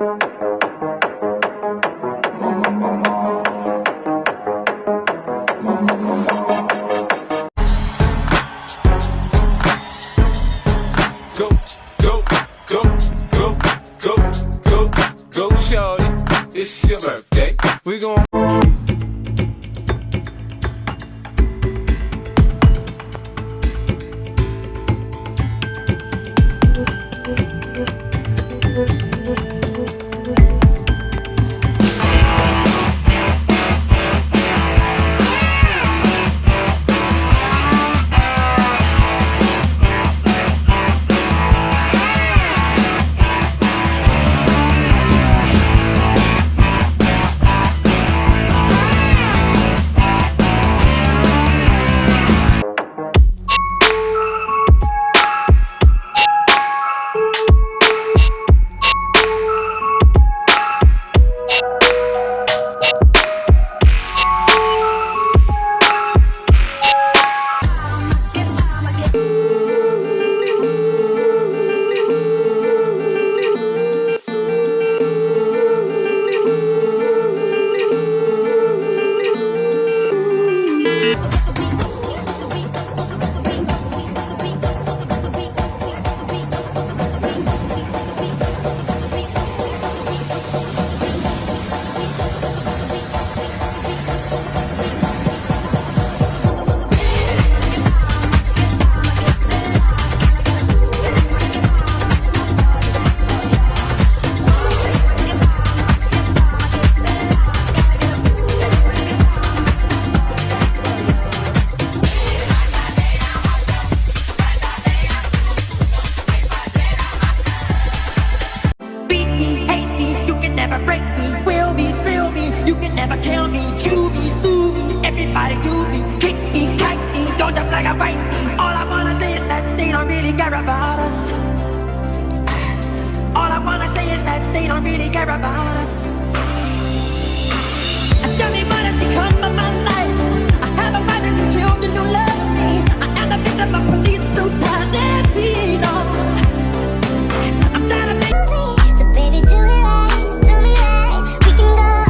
Go, shorty, it's your birthday. We gon' Everybody do me, kick me, kite me, don't jump like a white me. All I wanna say is that they don't really care about us. All I wanna say is that they don't really care about us. Tell me what has become of my life. I have a wife and 2 children who love me. I am the victim of police brutality. No, I'm tired of being. So baby, do me right, do me right. We can go all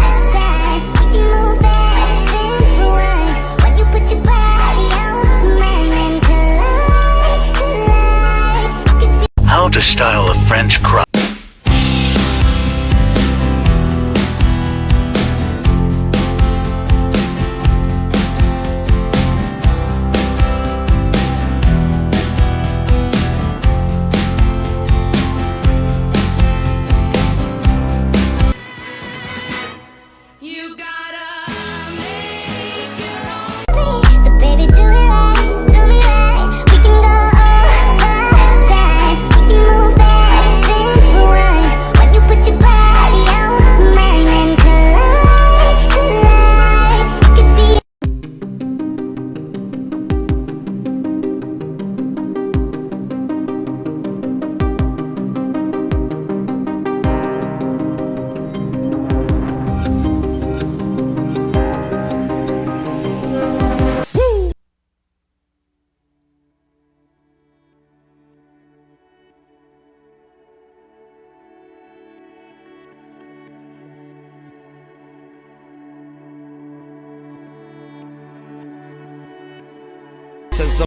the time. We can move fast and rewind. When you put your body on mine and collide, collide. How to style a French crop. You gotta make your own. So baby, do me right, do me right. We can go all the time. We can move fast and rewind. When you put your body on mine and collide, collide. You could be. so